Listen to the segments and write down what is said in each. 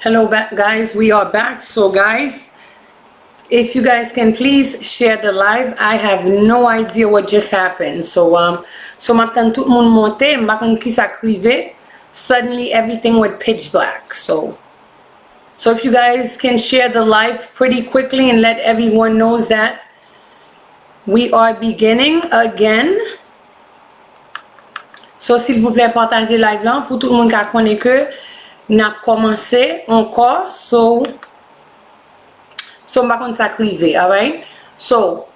Hello, guys. We are back. So, guys, if you guys can please share the live. I have no idea what just happened. So maintenant tout le monde monte. M'bakon qui s'acrive. Suddenly, everything went pitch black. So if you guys can share the live pretty quickly and let everyone knows that we are beginning again. So, s'il vous plaît, partagez live là pour tout le monde qui connaît que n'a commencé encore. So I'm going to crive, all right? So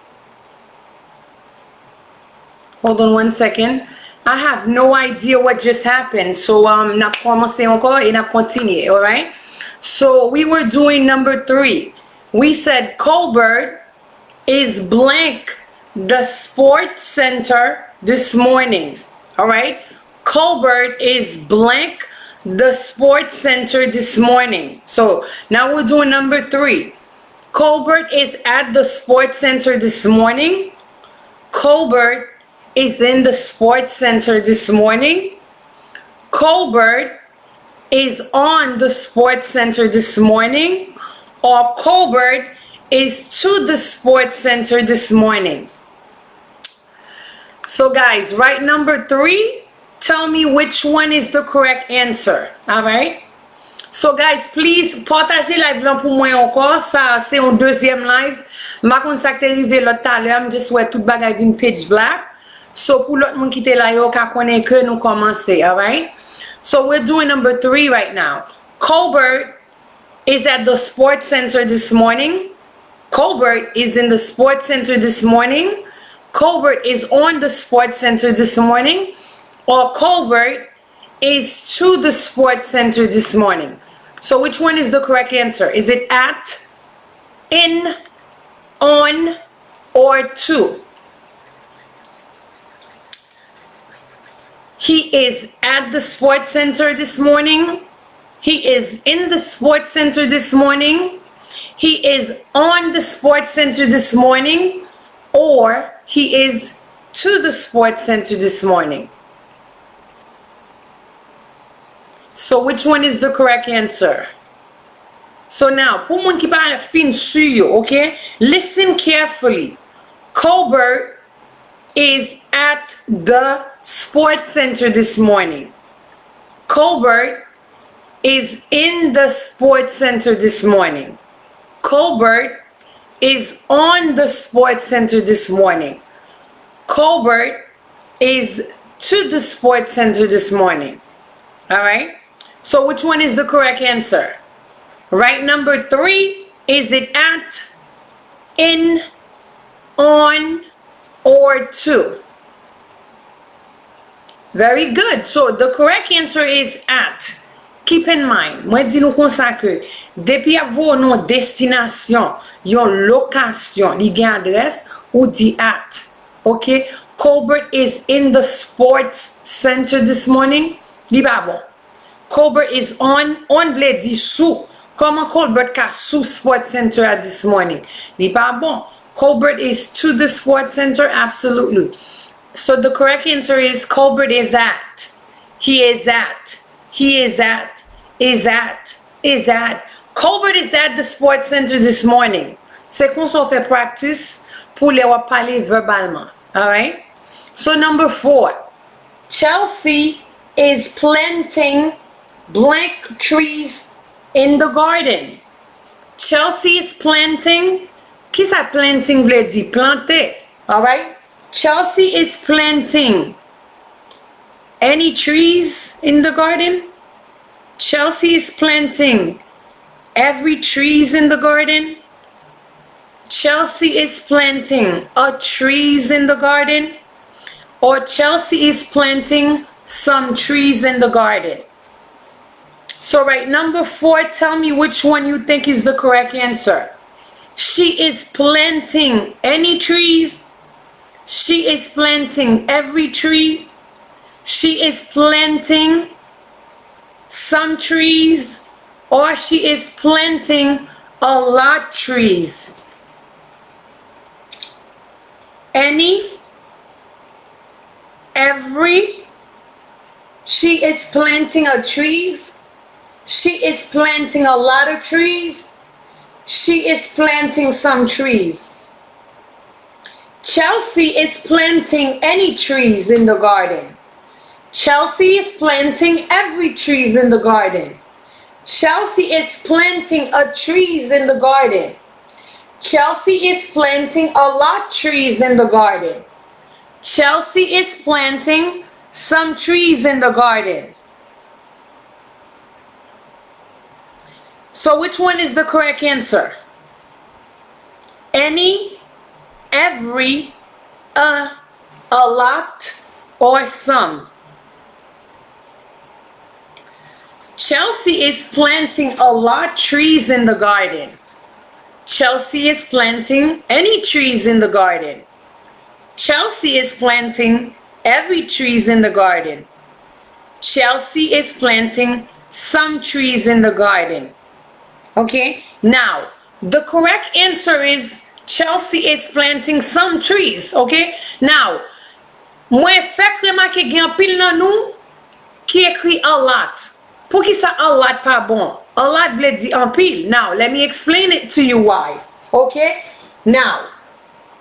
hold on 1 second. I have no idea what just happened. So n'a commencé encore et n'a continué, all right? So we were doing number 3. We said Colbert is blank the sports center this morning, all right? Colbert is blank the sports center this morning. So now we're doing number 3. Colbert is at the sports center this morning. Colbert is in the sports center this morning. Colbert is on the sports center this morning. Or Colbert is to the sports center this morning. So guys, write number 3. Tell me which one is the correct answer. All right? So guys, please partagez live là pour moi encore. Ça c'est un deuxième live. Ma kon sa te rive l'autre à l'heure, just ouais tout bagay vin pitch black. So pour l'autre monde qui te là yo ka connaît que nous commencer, all right? So we're doing number 3 right now. Colbert is at the sports center this morning. Colbert is in the sports center this morning. Colbert is on the sports center this morning. Or Colbert is to the sports center this morning. So which one is the correct answer? Is it at, in, on, or to? He is at the sports center this morning. He is in the sports center this morning. He is on the sports center this morning. Or he is to the sports center this morning. So which one is the correct answer? So now, pour moun ki pa fin sur yo, okay? Listen carefully. Colbert is at the sports center this morning. Colbert is in the sports center this morning. Colbert is on the sports center this morning. Colbert is to the sports center this morning. All right? So which one is the correct answer? Right, number 3, is it at, in, on, or to? Very good. So the correct answer is at. Keep in mind, moi di nou kon sa ke, depi a vo nou destinasyon, yon lokasyon, li gen adres, ou di at. Okay? Colbert is in the sports center this morning. Li ba bon. Colbert is on ble di sou. Comment Colbert ka sou sports center at this morning? Li pa bon. Colbert is to the sports center? Absolutely. So the correct answer is Colbert is at. He is at. He is at. Is at. Is at. Colbert is at the sports center this morning. C'est qu'on s'en fait practice pour les wap parler verbalement. Alright? So number 4. Chelsea is planting blank trees in the garden. Chelsea is planting. Qui sa planting vle di? Planter. Alright? Chelsea is planting any trees in the garden? Chelsea is planting every trees in the garden? Chelsea is planting a trees in the garden? Or Chelsea is planting some trees in the garden? So right, number 4, tell me which one you think is the correct answer. She is planting any trees? She is planting every tree? She is planting some trees? Or she is planting a lot trees? Any? Every? She is planting a trees? She is planting a lot of trees. She is planting some trees. Chelsea is planting any trees in the garden. Chelsea is planting every trees in the garden. Chelsea is planting a trees in the garden. Chelsea is planting a lot trees in the garden. Chelsea is planting some trees in the garden. So which one is the correct answer? Any, every, a lot, or some? Chelsea is planting a lot trees in the garden. Chelsea is planting any trees in the garden. Chelsea is planting every trees in the garden. Chelsea is planting some trees in the garden. Okay, now the correct answer is Chelsea is planting some trees. Okay, now moi fait remarquer gen pile nan nou qui écrit a lot. Pour qui ça a lot pas bon? A lot veut dire en pile. Now let me explain it to you why. Okay, now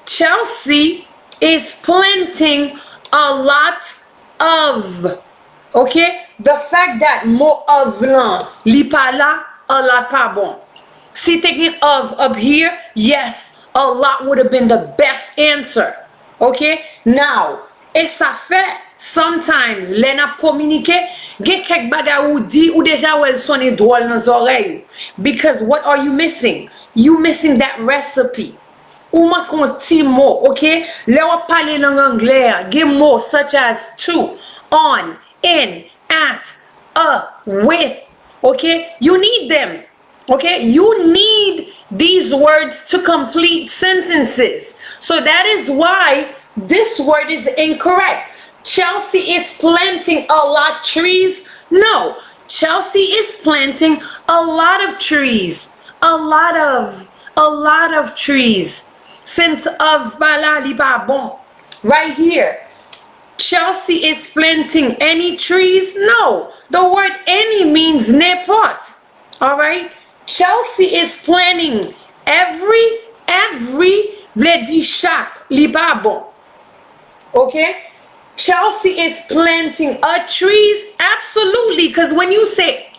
Chelsea is planting a lot of. Okay, the fact that more of lan li pa la, a lot pas bon. Si taking of up here, yes, a lot would have been the best answer. Okay, now et ça fait sometimes les n'a communiqué get kek baga ou di ou déjà ou el sonne drôle dans oreilles. Because what are you missing? You missing that recipe. Ou ma konti mot, okay? Le ou parler langue anglais, get mots such as to, on, in, at, with, okay? You need them, okay? You need these words to complete sentences. So that is why this word is incorrect. Chelsea is planting a lot trees. No, Chelsea is planting a lot of trees. A lot of trees. Since of bala li pa bon. Right here. Chelsea is planting any trees? No. The word any means n'importe. Alright? Chelsea is planting every vle di chaque li pa bon. Okay? Chelsea is planting a trees? Absolutely, because when you say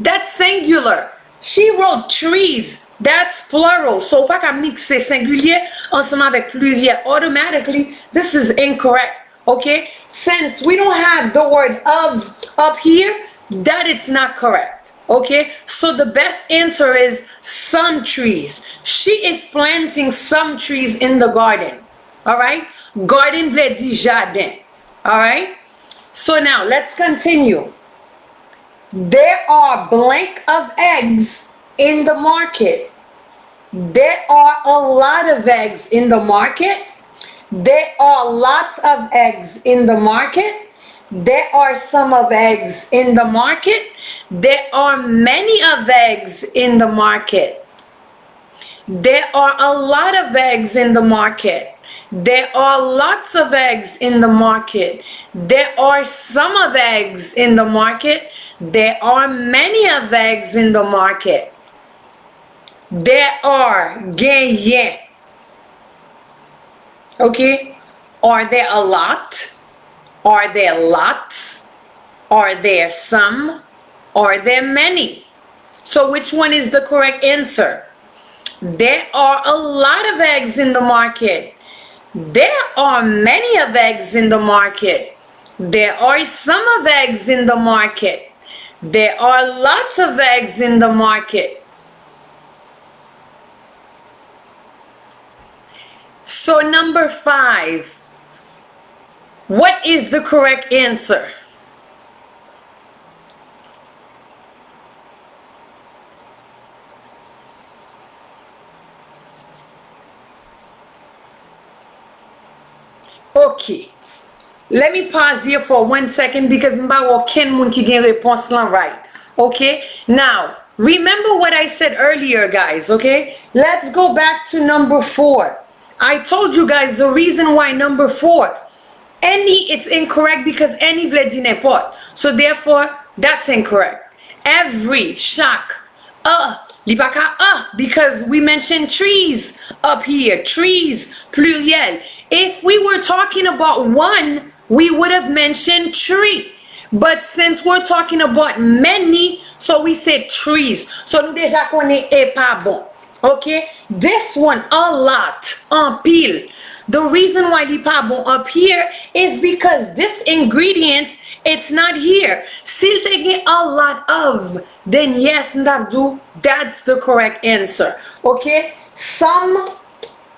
that's singular. She wrote trees. That's plural. So pas qu'à mixer singulier ensemble avec pluriel. Automatically, this is incorrect. Okay? Since we don't have the word of up here, that it's not correct. Okay? So the best answer is some trees. She is planting some trees in the garden. Alright? Garden veut dire jardin. Alright? So now let's continue. There are blank of eggs in the market. There are a lot of eggs in the market. There are lots of eggs in the market. There are some of eggs in the market. There are many of eggs in the market. There are a lot of eggs in the market. There are lots of eggs in the market. There are some of eggs in the market. There are many of eggs in the market. There are gen. Okay? Are there a lot? Are there lots? Are there some? Are there many? So which one is the correct answer? There are a lot of eggs in the market. There are many of eggs in the market. There are some of eggs in the market. There are lots of eggs in the market. So number 5. What is the correct answer? Okay, let me pause here for 1 second because mba ken moun ki gen réponse lan right. Okay, now remember what I said earlier, guys. Okay, let's go back to number 4. I told you guys the reason why number 4, any, it's incorrect because any vle di n'importe. So therefore, that's incorrect. every, chaque, li pa ka because we mentioned trees up here. Trees, pluriel. If we were talking about one, we would have mentioned tree. But since we're talking about many, so we say trees. So nous déjà connaît est pas bon. Okay? This one, a lot, en pile. The reason why li pas bon up here is because this ingredient, it's not here. S'il te gen a lot of, then yes, Ndabdu, that's the correct answer. Okay? Some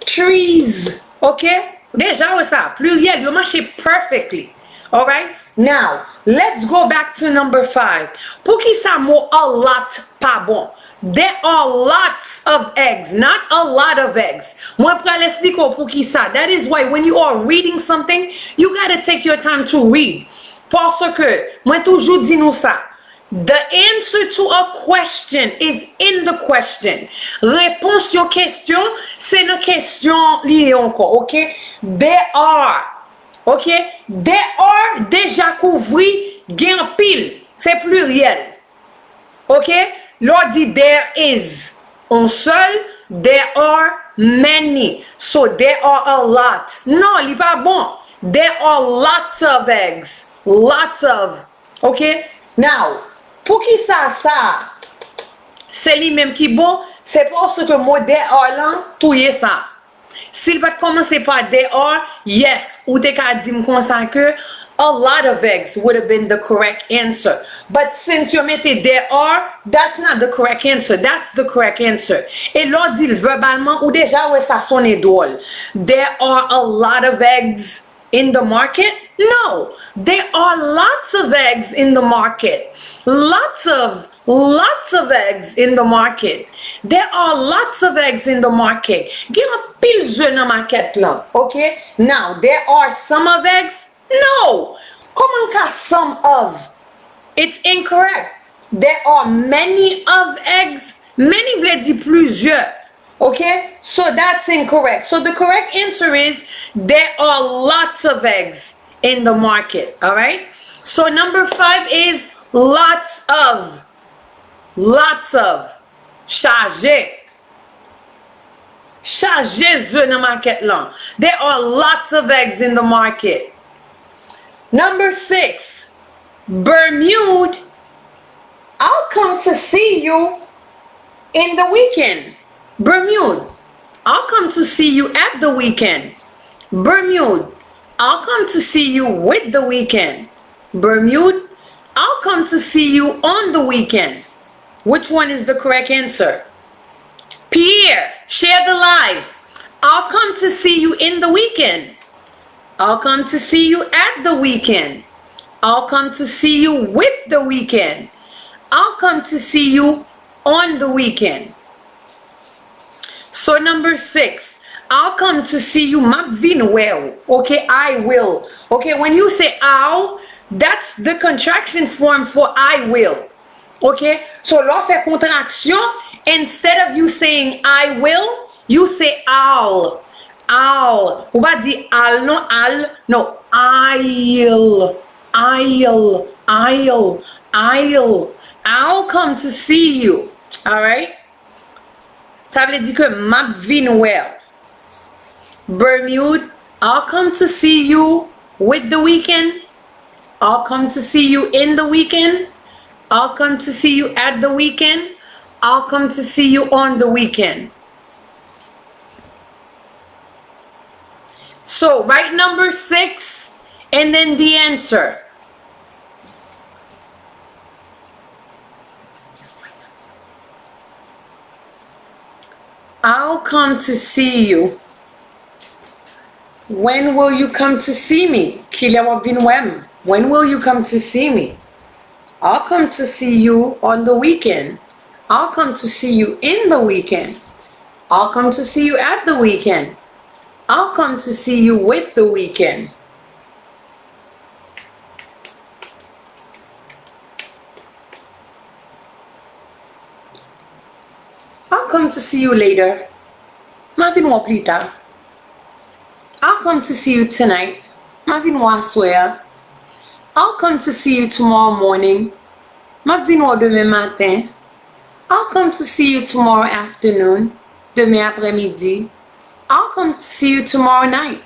trees. Okay? Déjà ouais ça. Pluriel, you marche perfectly. Alright? Now, let's go back to number 5. Pour qui ça mo a lot pas bon? There are lots of eggs, not a lot of eggs. Moi pral expliquer pour qui ça. That is why when you are reading something, you gotta take your time to read. Parce que, moi toujours dis nous ça. The answer to a question is in the question. Réponse your question, c'est une question liée encore, ok? There are, ok? There are déjà couvri gen pile, c'est pluriel, ok? L'on dit there is, un seul, there are many, so there are a lot. Non, li pas bon. There are lots of eggs, lots of, ok? Now, pour qui ça, c'est lui-même qui bon, c'est parce que moi there are là, tout y est ça. S'il va commencer par there are, yes, ou te ka di comme ça que a lot of eggs would have been the correct answer. But since you mettez there are, that's not the correct answer. That's the correct answer. Et l'on dit verbalement, ou déjà ouais ça sonne drôle. There are a lot of eggs in the market? No, there are lots of eggs in the market. Lots of eggs in the market. There are lots of eggs in the market. Gen a pile jeu nan market là, okay? Now, there are some of eggs? No. Comment ka some of? It's incorrect. There are many of eggs. Many vle di plusieurs. Okay? So that's incorrect. So the correct answer is there are lots of eggs in the market. All right? So number 5 is lots of. Lots of. Chargé. Chargé ze nan market lan. There are lots of eggs in the market. Number 6. Bermude. I'll come to see you in the weekend. Bermude. I'll come to see you at the weekend. Bermude. I'll come to see you with the weekend. Bermude. I'll come to see you on the weekend. Which one is the correct answer? Pierre, share the live. I'll come to see you in the weekend. I'll come to see you at the weekend. I'll come to see you with the weekend. I'll come to see you on the weekend. So number 6, I'll come to see you map vin well. Okay, I will. Okay, when you say I'll, that's the contraction form for I will. Okay, so l'on fait contraction, instead of you saying I will, you say I'll. I'll. Ou pas dire I'll, no, I'll. No, I'll. I'll. I'll. I'll. I'll come to see you. Alright? Ça veut dire que map vin well. Bermude, I'll come to see you with the weekend. I'll come to see you in the weekend. I'll come to see you at the weekend. I'll come to see you on the weekend. So write number 6 and then the answer. I'll come to see you. When will you come to see me? When will you come to see me? I'll come to see you on the weekend. I'll come to see you in the weekend. I'll come to see you at the weekend. I'll come to see you with the weekend. I'll come to see you later. Ma vin wap plus tard. I'll come to see you tonight. Ma vin wap assoya. I'll come to see you tomorrow morning. Ma vino demain matin. I'll come to see you tomorrow afternoon. Demain après-midi. I'll come to see you tomorrow night.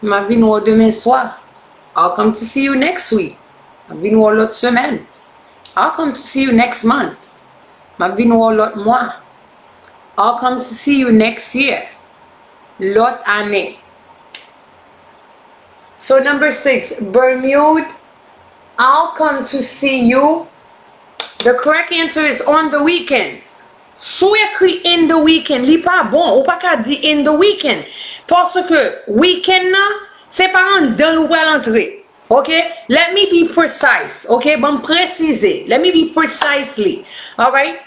Ma vino demain soir. I'll come to see you next week. Ma vino l'autre semaine. I'll come to see you next month. Ma vino l'autre mois. I'll come to see you next year. L'autre année. So number 6, Bermude, I'll come to see you. The correct answer is on the weekend. Sou écrit in the weekend, li pas bon, ou pas ka di in the weekend. Parce que weekend nan, c'est pas un dans ou à l'entrée. Okay? Let me be precise. Okay? Bon préciser. Let me be precisely. Alright?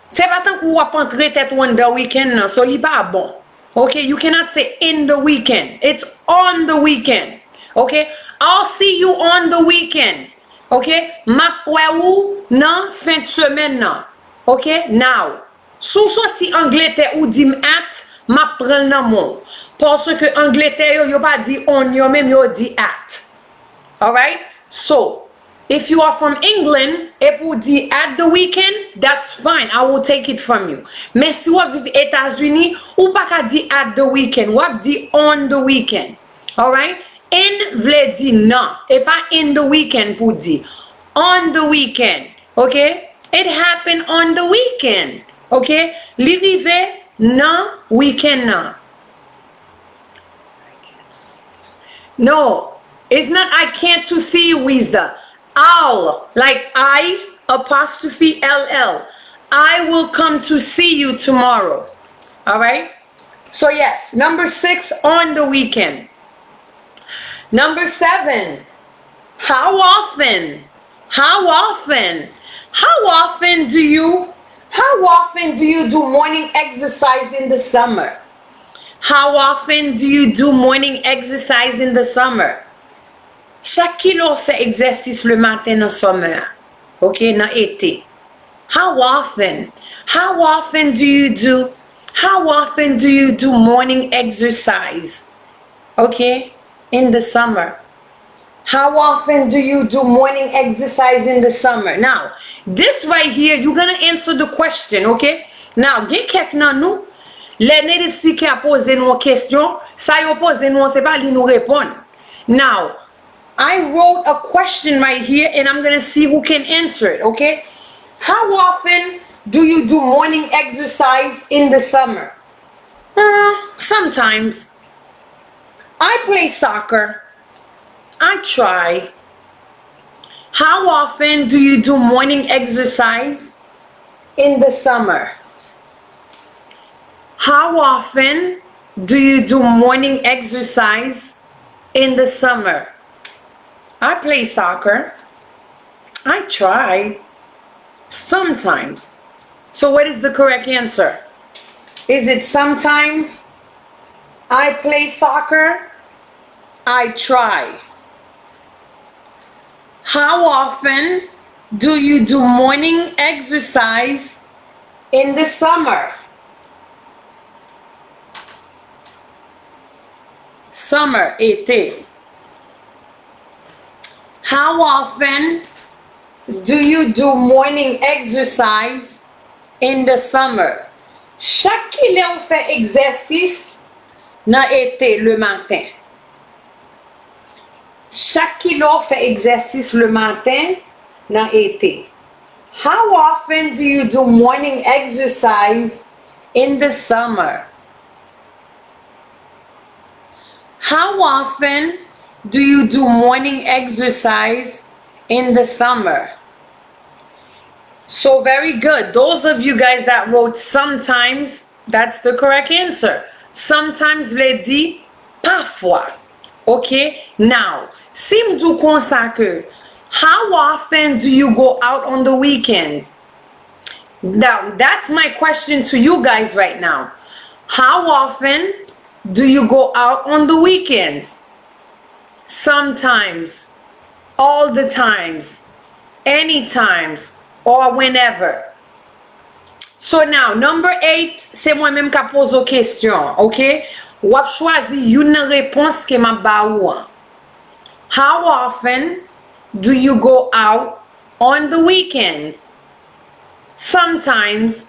C'est pas tant qu'on va pas entrer tête on the weekend nan, so li pas bon. Okay? You cannot say in the weekend. It's on the weekend. Okay? I'll see you on the weekend. Okay? Ma wè ou nan fin de semaine nan. Okay? Now, sou sorti Angleterre ou dim at, ma pren nan mon. Parce que Angleterre yo pas di on, yo même yo di at. Alright? So, if you are from England, et pour di at the weekend, that's fine. I will take it from you. Mais si ou vive États-Unis, ou pas ka di at the weekend, ou di on the weekend. Alright? In vle di nan, et pas in the weekend pour di. On the weekend. Okay? It happened on the weekend. Okay? Li rive nan weekend nan. No, it's not I can't to see you, Wizda. I'll, like I, apostrophe LL. I will come to see you tomorrow. Alright? So yes, number 6, on the weekend. Number 7, how often? How often? How often do you do morning exercise in the summer? How often do you do morning exercise in the summer? Chaque kilo fait exercice le matin dans summer. Okay, dans été. How often? How often do you do morning exercise? Okay, in the summer. How often do you do morning exercise in the summer? Now, this right here, you're going to answer the question, okay? Now, gen kek nan nou, les native speaker a pose nou question, sa yo pose nou, se pa li nou repon. Now, I wrote a question right here, and I'm going to see who can answer it, okay? How often do you do morning exercise in the summer? Sometimes. I play soccer. I try. How often do you do morning exercise in the summer? How often do you do morning exercise in the summer? I play soccer. I try. Sometimes. So what is the correct answer? Is it sometimes? I play soccer. I try. How often do you do morning exercise in the summer? Summer, été. How often do you do morning exercise in the summer? Chaque kilé on fait exercice dans été le matin. Chaque kilo fait exercice le matin dans été. How often do you do morning exercise in the summer? How often do you do morning exercise in the summer? So very good. Those of you guys that wrote sometimes, that's the correct answer. Sometimes vle di parfois. Okay? Now, si m'dou kon sa ke, how often do you go out on the weekends? Now, that's my question to you guys right now. How often do you go out on the weekends? Sometimes, all the times, any times, or whenever. So now, number 8, c'est moi-même qui pose aux questions, okay? Wap chwazi yon réponse ke m'a ba ou an. How often do you go out on the weekends, sometimes,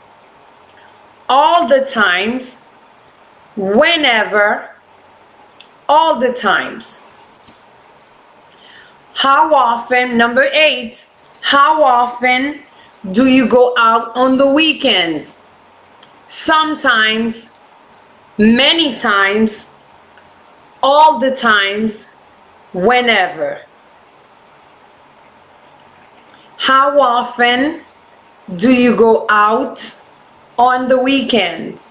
all the times, whenever, all the times. How often, number 8, how often do you go out on the weekends? Sometimes, many times, all the times, whenever. How often do you go out on the weekends?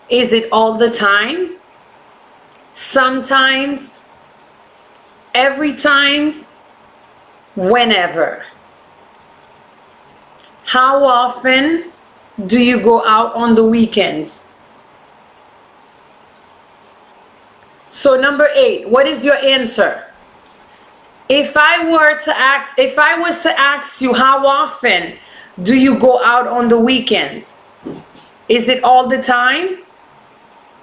Is it all the time? Sometimes? Every time? Whenever? How often do you go out on the weekends? So number 8, what is your answer? If I was to ask you, how often do you go out on the weekends? Is it all the time?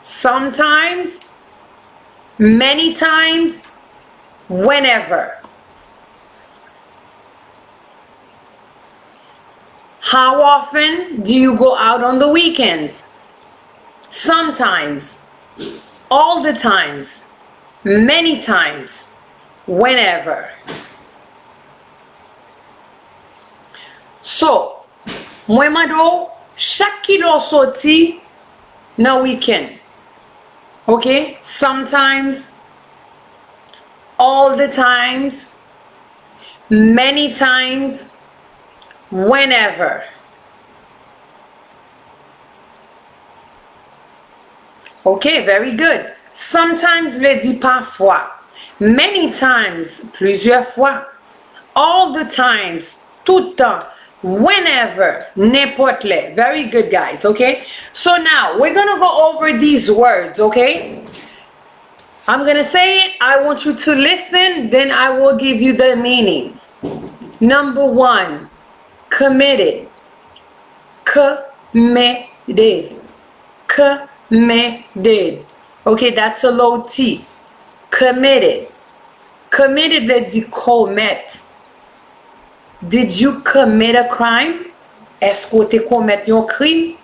Sometimes? Many times? Whenever? How often do you go out on the weekends? Sometimes, all the times, many times, whenever. So, mwen mado, chaque kilo sorti na weekend. Okay? Sometimes, all the times, many times, whenever. Okay, very good. Sometimes veut dire parfois. Many times, plusieurs fois. All the times, tout le temps. Whenever, n'importe les. Very good, guys, okay? So now, we're going to go over these words, okay? I'm going to say it. I want you to listen. Then I will give you the meaning. Number 1, committed. Committed. Committed. Okay, that's a low T. Committed. Committed veut dire commettre. Did you commit a crime? Est-ce que tu commet un crime?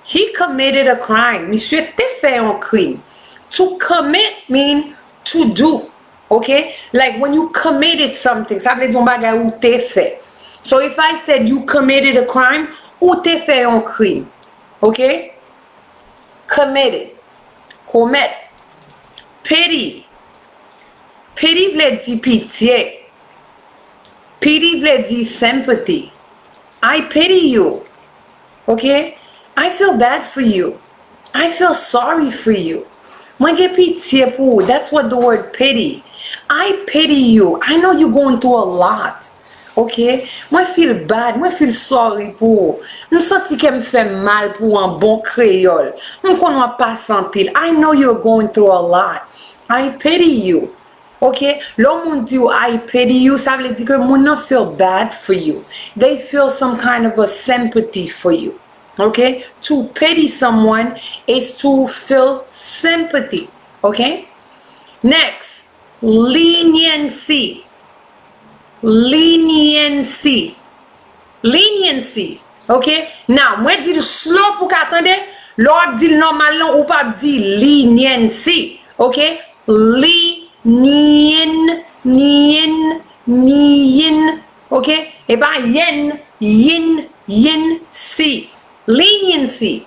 He committed a crime. Monsieur te fait un crime. To commit mean to do. Okay? Like when you committed something, ça veut dire un bagay ou te fait. So if I said you committed a crime, ou te fait un crime. Okay? Committed. Commet. Pity. Pity veut dire pitié. Pity veut dire sympathy. I pity you. Okay? I feel bad for you. I feel sorry for you. Mwen gen pitié pou. That's what the word pity. I pity you. I know you're going through a lot. Okay? Mwen feel bad. Mwen feel sorry pou. Mwen senti ke m fè mal pou an bon créole. Mwen kon wap passe an pile. I know you're going through a lot. I pity you. Okay? Lo moun di ou I pity you, ça veut dire que moun not feel bad for you. They feel some kind of a sympathy for you. Okay? To pity someone is to feel sympathy. Okay? Next, leniency. Leniency. Leniency. Okay? Now, mwen di slow pou katande, l'or di normal ou pa di leniency. Okay? Nien, okay? Et ben yin, si. Leniency.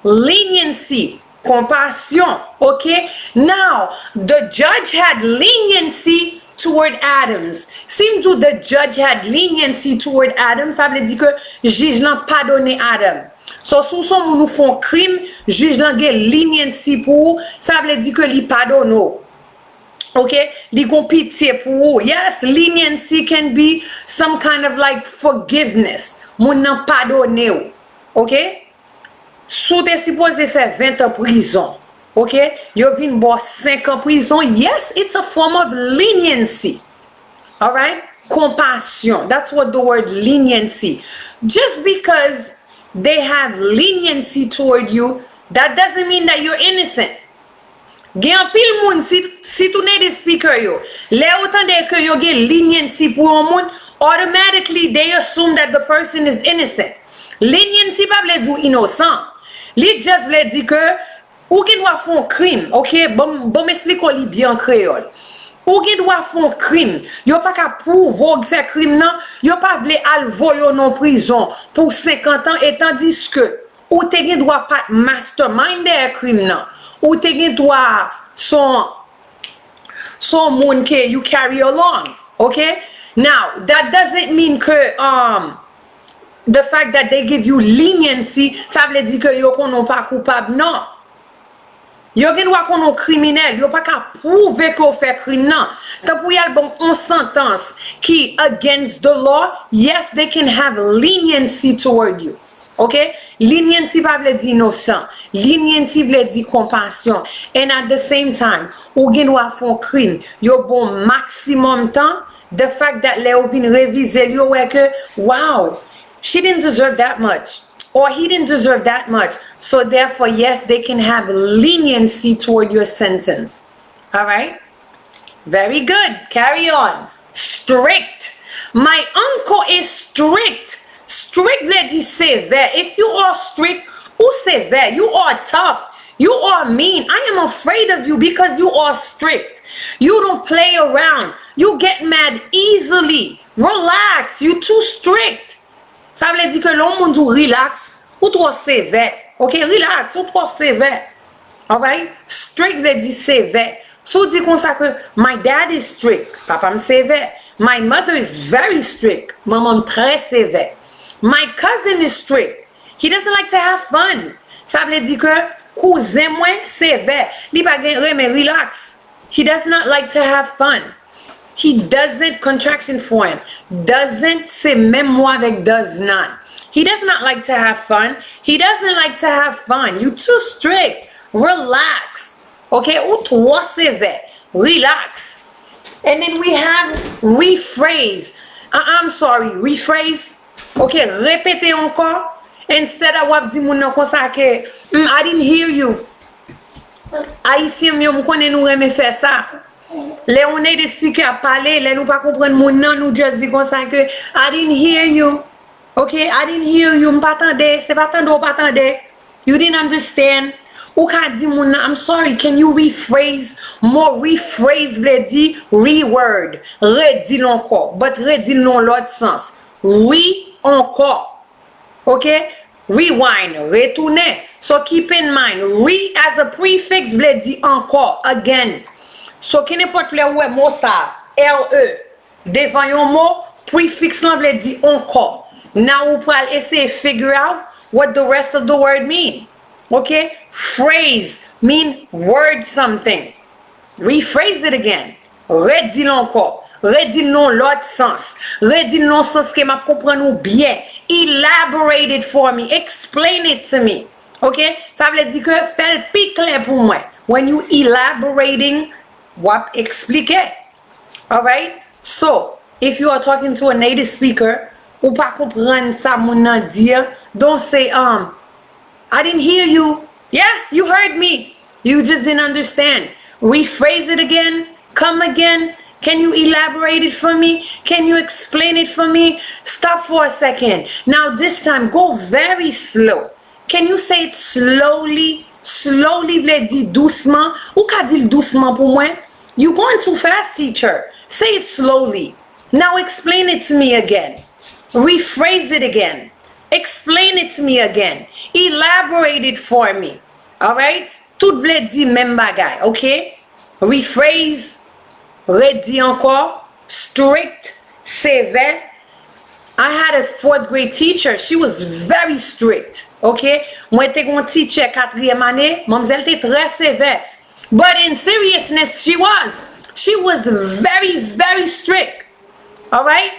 Leniency. Compassion. Okay? Now, the judge had leniency toward Adams. Seems to the judge had leniency toward Adams. Ça veut dire que juge n'a pardonné Adam. So, sous son moun nou font crime, juge n'a gen leniency pour, ça veut dire que li pardonne. Okay, li gon pitié pour. Yes, leniency can be some kind of like forgiveness. Moun nan pardonne ou. Okay? Sou te supposé faire 20 ans prison. Okay? Yo vin bo 5 ans prison. Yes, it's a form of leniency. All right? Compassion. That's what the word leniency. Just because they have leniency toward you, that doesn't mean that you're innocent. Gen pile moun si tou native speaker yo, le autant de que yo gen leniency pour un moun, automatically they assume that the person is innocent. Leniency pas veut dire innocent. Li just veut dire que ou qui doit faire un crime, OK? Bon m'explique li bien en créole. Ou qui doit faire un crime, yo pas ka pouvoir faire crime nan, yo pas vle al voyo non prison pour 50 ans et tandis que ou te gen doit pas mastermind der crime nan. Ou te gen doit son monde que you carry along, okay? Now, that doesn't mean que the fact that they give you leniency, ça veut dire que yo konon pas coupable, non. Yo gen doit konon criminel, yo pas ka prouver que fait crime non. Tant pour y a bon on sentence qui against the law, yes, they can have leniency toward you. Okay? Leniency pas veut dire innocent. Leniency veut dire compassion. And at the same time, ou gen doit faire crime, yo bon maximum temps. The fact that Leo vin réviser yo ouais que wow, she didn't deserve that much or he didn't deserve that much. So therefore, yes, they can have leniency toward your sentence. All right? Very good. Carry on. Strict. My uncle is strict. Strict veut dire sévère. If you are strict ou sévère, you are tough. You are mean. I am afraid of you because you are strict. You don't play around. You get mad easily. Relax. You too strict. Ça veut dire que l'on monde relax ou trop sévère. OK, relax ou trop sévère. All right? Strict veut dire sévère. So dit comme ça que my dad is strict. Papa me sévère. My mother is very strict. Maman très sévère. My cousin is strict. He doesn't like to have fun. Ça veut dire que cousin moins sévère. Li pa gen reme relax. He does not like to have fun. He doesn't, contraction for him, doesn't, c'est même moi avec does not. He does not like to have fun. He doesn't like to have fun. You too strict. Relax. Okay? Ou trop sévère. Relax. And then we have rephrase. I'm sorry, rephrase. Okay, répétez encore. Instead of wap di moun nan kon sa ke, I didn't hear you. Haïtien yo m'konne nou reme fè ça. Le on est des speaker à parler, le nous pas comprendre moun nan, nous just di kon sa ke, I didn't hear you. Okay, I didn't hear you. M'pa tande, c'est pas tande ou pas tande. You didn't understand. Ou ka di moun nan, I'm sorry, can you rephrase? More rephrase vle di reword. Redil encore, but redil non l'autre sens. Encore. Okay? Rewind, retourner. So keep in mind, re as a prefix veut dire encore, again. So qui n'importe le ouais mot ça, LE. Devant yon mot, prefix là veut dire encore. Now we will essayer to figure out what the rest of the word mean. Okay? Phrase mean word something. Rephrase it again. Redis encore. Redis non l'autre sens. Redis non sens que m'a comprendre bien. Elaborate it for me. Explain it to me. Okay? Ça veut dire que fais le plus clair pour moi. When you elaborating, what expliquer. Alright? So, if you are talking to a native speaker, ou pas comprendre ça moun nan dire, don't say I didn't hear you. Yes, you heard me. You just didn't understand. Rephrase it again. Come again. Can you elaborate it for me? Can you explain it for me? Stop for a second. Now this time, go very slow. Can you say it slowly? Slowly, vle di doucement. Ou ka di doucement pour moi? You going too fast, teacher. Say it slowly. Now explain it to me again. Rephrase it again. Explain it to me again. Elaborate it for me. All right? Tout vle di même bagay, okay? Rephrase. Redis encore, strict, sévère. I had a 4th grade teacher. She was very strict. Okay? Moi, j'étais une teacher 4e année. Mademoiselle était très sévère. But in seriousness, she was. She was very, very strict. All right?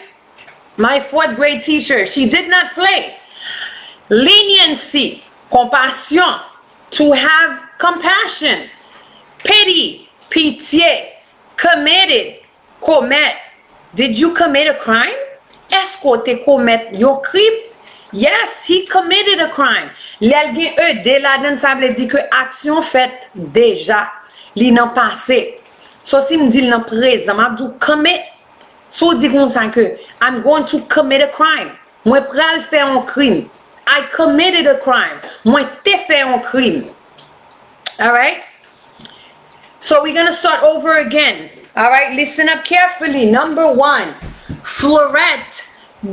My 4th grade teacher, she did not play. Leniency, compassion, to have compassion, pity, pitié. Committed, commit. Did you commit a crime? Est-ce que tu commet your crime? Yes, he committed a crime. L'el gen ED la den ça veut dire que action faite déjà, li nan passé. So si me dit nan présent, m'a dit commit. So dit comme ça que I'm going to commit a crime. Moi pral faire un crime. I committed a crime. Moi te fait un crime. All right? So we're going to start over again. All right? Listen up carefully. Number 1. Fleurette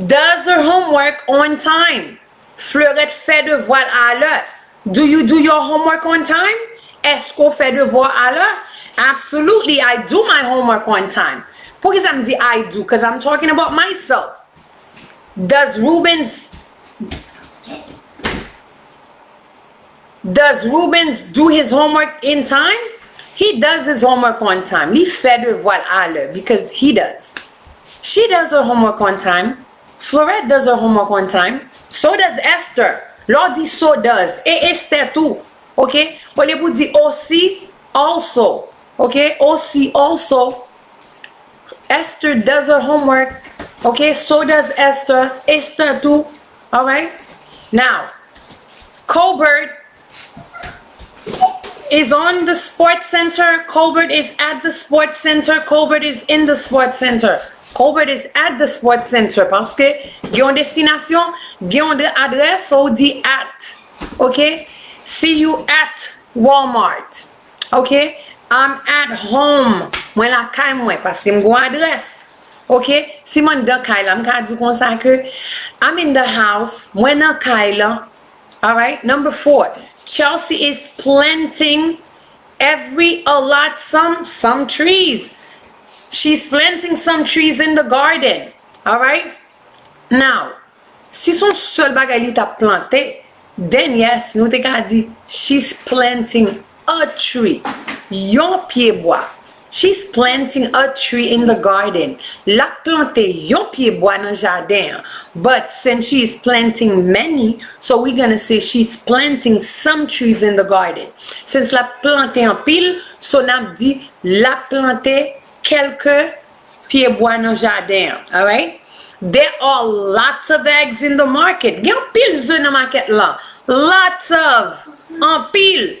does her homework on time. Fleurette fait devoir à l'heure. Do you do your homework on time? Est-ce qu'on fait devoir à l'heure? Absolutely, I do my homework on time. Pourquoi ça me dit I do? Because I'm talking about myself. Does Rubens do his homework in time? He does his homework on time. Li fait devoir à l'heure because he does. She does her homework on time. Fleurette does her homework on time. So does Esther. L'on dit so does. Et Esther tout. OK? Au lieu de dire aussi, also. OK? Aussi, also. Esther does her homework. OK? So does Esther. Esther too. All right? Now, Colbert is on the sports center. Colbert is at the sports center. Colbert is in the sports center. Colbert is at the sports center parce que il y a une destination, il y a une adresse, so dit at. Okay? See you at Walmart. Okay? I'm at home. Moi la caille moi parce que m'gon adresse. Okay? Si moi dans caille là, m'ka di comme ça que I'm in the house, moi dans caille là. All right? Number 4. Chelsea is planting some trees. She's planting some trees in the garden. All right? Now, si son seul bagay li ta planté, then yes, nou te ka di, she's planting a tree. Yon pied bois. She's planting a tree in the garden. La planté yon pied bois nan jardin. But since she's planting many, so we're gonna say she's planting some trees in the garden. Since la planté en pile, so nam di la planté quelques pieds bois nan jardin. All right? There are lots of eggs in the market. Gen pile zè nan market la. Lots of. En pile.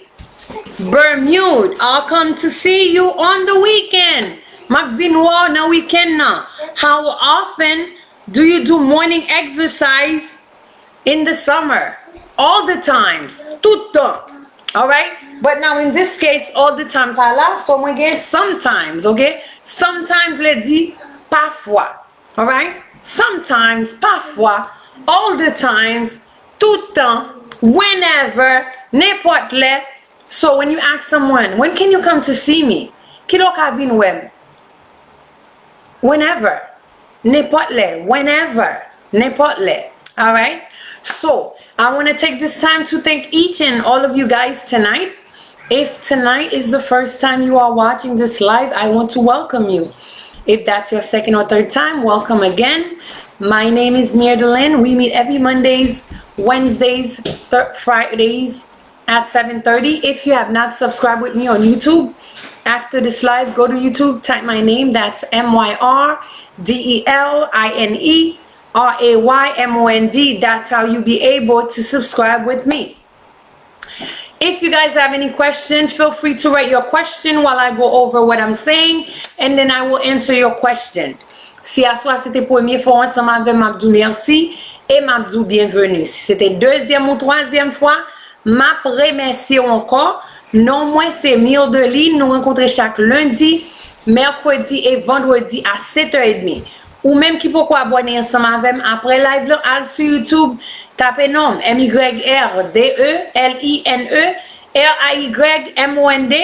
Bermude, I'll come to see you on the weekend. Ma vinwa na weekend na. How often do you do morning exercise in the summer? All the times. Tout temps. All right? But now in this case, all the time pa la, so mwen gen sometimes, okay? Sometimes le di parfois. All right? Sometimes, parfois, all the times, tout temps, whenever, n'importe le. So when you ask someone, when can you come to see me? Ki do ka vin wem? Whenever. N'importe le. Whenever. N'importe le. All right? So I want to take this time to thank each and all of you guys tonight. If tonight is the first time you are watching this live, I want to welcome you. If that's your second or third time, welcome again. My name is Myrdelyn. We meet every Mondays, Wednesdays, Fridays at 7:30. If you have not subscribed with me on YouTube, after this live, go to YouTube, type my name. That's MYRDELINERAYMOND. That's how you'll be able to subscribe with me. If you guys have any questions, feel free to write your question while I go over what I'm saying, and then I will answer your question. Si à soi c'était première fois ensemble avec Mabdou, merci, et Mabdou, bienvenue. Si c'était deuxième ou troisième fois, m'a remercie encore. Non, moi c'est Myrdelyn. Nous rencontrons chaque lundi, mercredi et vendredi à 7h30. Ou même qui pourquoi abonner ensemble avec après live là, al sur YouTube. Tapez nom MYRDELINE RAYMOND.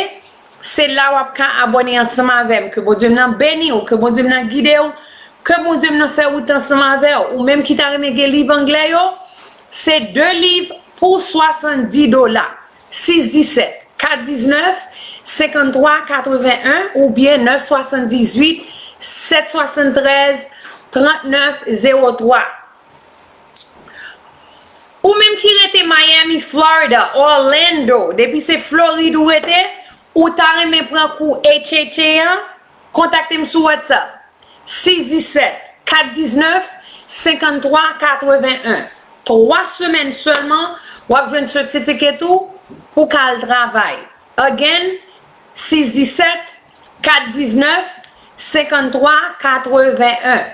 C'est là où vous pouvez abonner ensemble avec. Que bon Dieu nous bénisse ou que bon Dieu nous guide ou que bon Dieu nous fait route ensemble avec. Ou même qui t'a remis des livres anglais, c'est 2 livres pour $70. 617 419 53 81 ou bien 978 773 39 03. Ou même qui était Miami, Florida, Orlando, depuis c'est Floride où était, ou t'as remis prendre coup HHA, contactez-moi sur WhatsApp. 617 419 53 81. 3 semaines seulement, ou avez un certificat tout pour qu'elle travaille. Again, 617 419 53 81.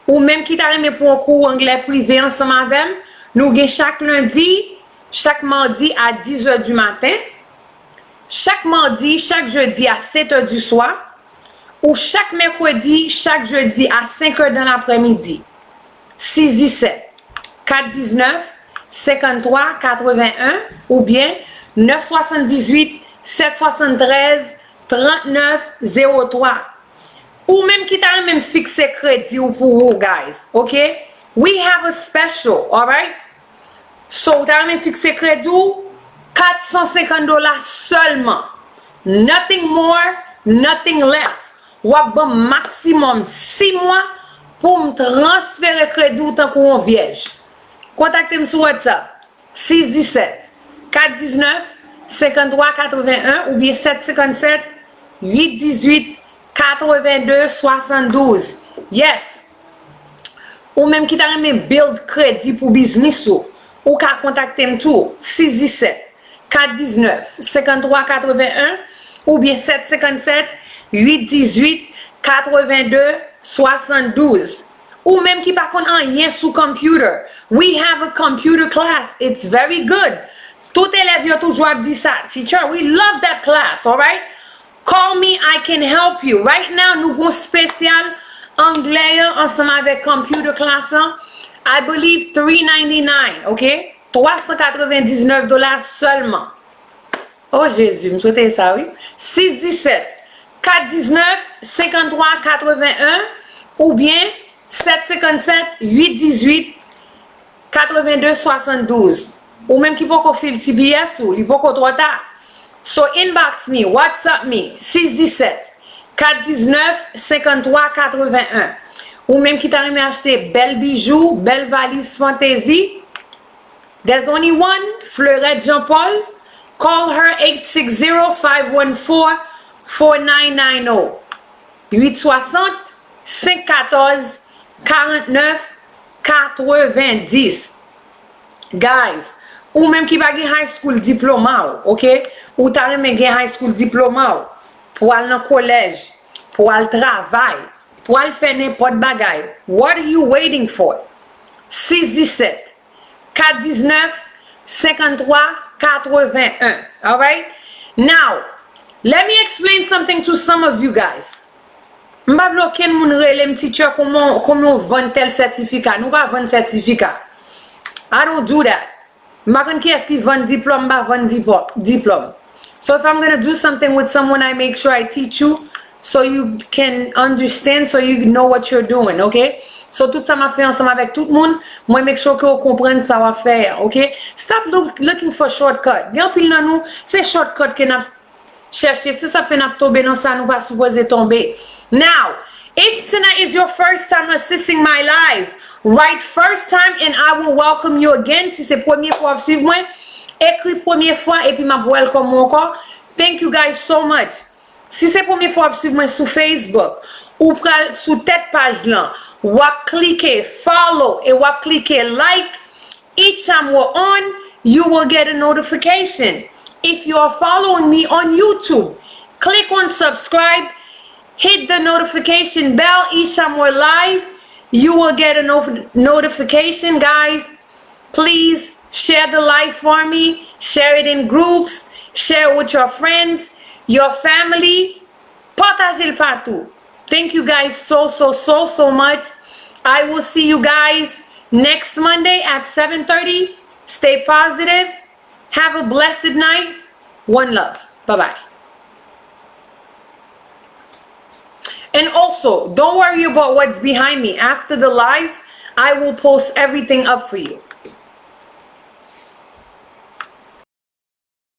Ou même qui t'a remis pour un cours anglais privé ensemble avec nous avons chaque lundi, chaque mardi à 10h du matin, chaque mardi, chaque jeudi à 7h du soir, ou chaque mercredi, chaque jeudi à 5h dans l'après-midi. 617 419 53 81 ou bien 978 773 39 03. Ou même qui t'a même fixé crédit ou pour vous, guys. OK? We have a special, all right? So, t'as même fixé crédit $450 seulement. Nothing more, nothing less. Ou bon maximum 6 mois pour me transférer crédit ou tant qu'on vierge. Contactez-moi sur WhatsApp 617 419 53 81 ou bien 757 818 82 72. Yes. Ou même qui t'a même build crédit pour business ou qu'à contacter me tout 617 419 53 81 ou bien 757 818 82 72. Ou même qui pas connaît rien sous computer. We have a computer class. It's very good. Tout élève yo toujours dit ça. Teacher, we love that class, all right? Call me, I can help you. Right now, nous avons spécial anglais ensemble avec computer class. I believe $399, OK? $399 seulement. Oh Jésus, me souhaitez ça, oui? 617 419 53 81 ou bien 757 818 82 72. Ou même qui peut qu'on file TBS ou il peut qu'on trop tard. So inbox me, WhatsApp me 617 419 53 81. Ou même qui t'a remis acheter belle bijou, belle valise fantaisie. There's only one, Fleurette Jean-Paul. Call her 860-514-4990. 860-514-49-90. Guys, ou même qui va gagner high school diploma, OK? Ou t'as même gagné high school diploma pour aller dans collège, pour aller travailler, pour aller faire n'importe bagaille. What are you waiting for? 617 419 53 81. All right? Now, let me explain something to some of you guys. M'pa bloquer moun relem teacher comment vendre tel certificat. Nous pas vendre certificat. I don't do that. M'pa kon qui est-ce qui vend diplôme, pas vendre diplôme. So if I'm going to do something with someone, I make sure I teach you so you can understand, so you know what you're doing, okay? So tout ça m'a fait ensemble avec tout le monde. Moi, make sure que vous comprenez ça va faire, okay? Stop looking for shortcut. Bien pile dans nous, c'est shortcut que n'a chercher. Si ça fait n'a tomber dans ça, nous pas supposé tomber. Now, if tonight is your first time assisting my live, write first time and I will welcome you again. Si c'est première fois à suivre moi, écris première fois et puis m'a welcome encore. Thank you guys so much. Si c'est première fois à suivre moi sur Facebook ou pral sur tête page là, ou cliquer follow et ou cliquer like, each time we're on, you will get a notification. If you are following me on YouTube, click on subscribe, hit the notification bell each time we're live. You will get a notification, guys. Please share the live for me. Share it in groups. Share it with your friends, your family. Partagez-le partout. Thank you guys so much. I will see you guys next Monday at 7:30. Stay positive. Have a blessed night. One love. Bye-bye. And also, don't worry about what's behind me. After the live, I will post everything up for you.